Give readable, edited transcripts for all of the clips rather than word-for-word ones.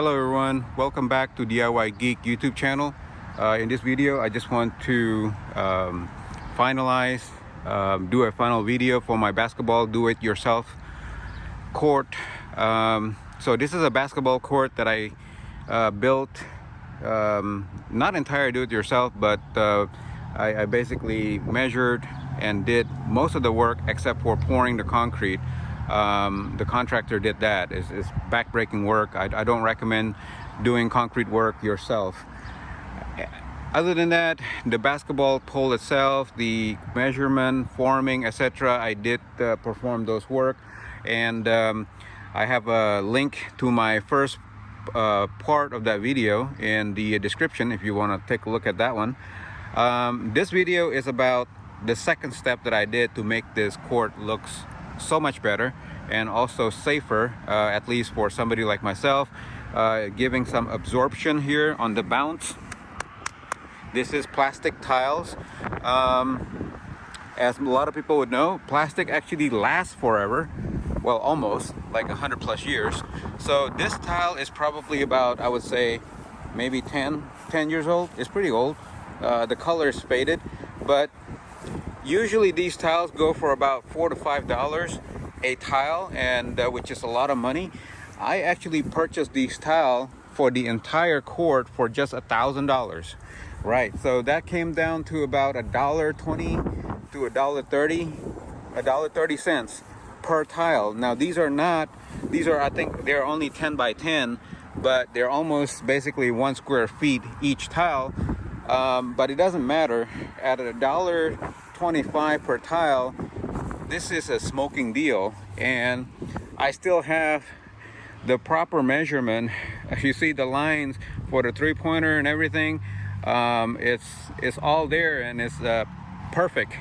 Hello everyone, welcome back to DIY Geek YouTube channel. In this video I just want to finalize, do a final video for my basketball do-it-yourself court. So this is a basketball court that I built, not entirely do-it-yourself, but I basically measured and did most of the work except for pouring the concrete. The contractor did that. It's backbreaking work. I don't recommend doing concrete work yourself. Other than that, the basketball pole itself, the measurement, forming, etc., I did perform those work, and I have a link to my first part of that video in the description if you want to take a look at that one. This video is about the second step that I did to make this court looks so much better and also safer, at least for somebody like myself, giving some absorption here on the bounce. This is plastic tiles. As a lot of people would know, plastic actually lasts forever. Well, almost, like 100+ years. So this tile is probably about, I would say, maybe 10 years old. It's pretty old. The color is faded, but usually these tiles go for about $4 to $5 a tile, and which is a lot of money. I actually purchased these tiles for the entire court for just $1,000. Right, so that came down to about $1.20 to $1.30 per tile. Now these are I think they're only 10 by 10, but they're almost basically 1 square feet each tile. But it doesn't matter. At $1.25 per tile, this is a smoking deal, and I still have the proper measurement. As you see, the lines for the three-pointer and everything, it's all there, and it's perfect.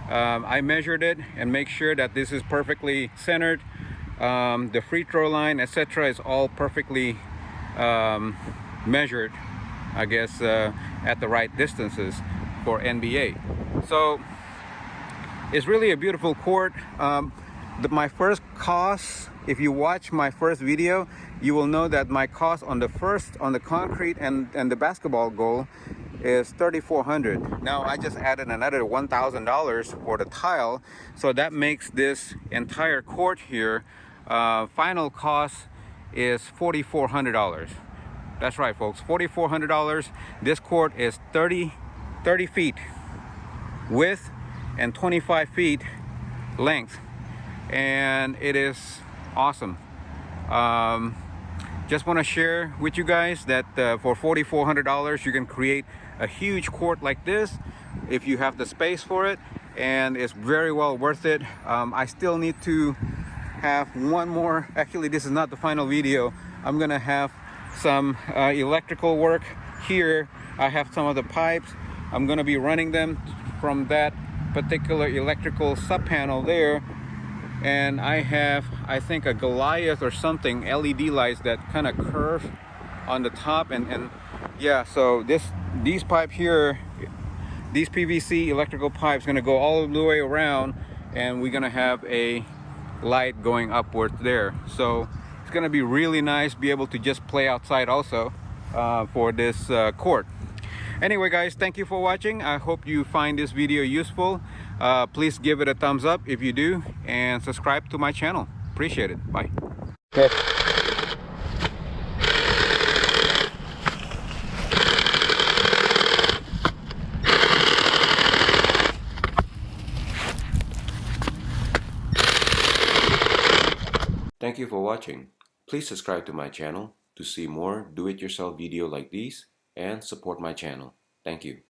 I measured it and make sure that this is perfectly centered. The free throw line, etc., is all perfectly measured, I guess, at the right distances for NBA. So it's really a beautiful court. My first cost, if you watch my first video, you will know that my cost on the concrete and the basketball goal is $3,400. Now I just added another $1,000 for the tile, so that makes this entire court here, final cost is $4,400. That's right, folks, $4,400. This court is 30 feet width and 25 feet length, and it is awesome. Just want to share with you guys that for $4,400 you can create a huge court like this if you have the space for it, and it's very well worth it. I still need to have one more, actually this is not the final video. I'm gonna have some electrical work here. I have some of the pipes. I'm gonna be running them from that particular electrical sub panel there, and I have, I think, a Goliath or something LED lights that kind of curve on the top, and yeah, so these pipe here, these PVC electrical pipes, gonna go all the way around, and we're gonna have a light going upwards there. So it's gonna be really nice, be able to just play outside also for this court. Anyway guys, thank you for watching. I hope you find this video useful. Please give it a thumbs up if you do, and subscribe to my channel. Appreciate it. Bye. Okay. Thank you for watching. Please subscribe to my channel to see more do-it-yourself video like these and support my channel. Thank you.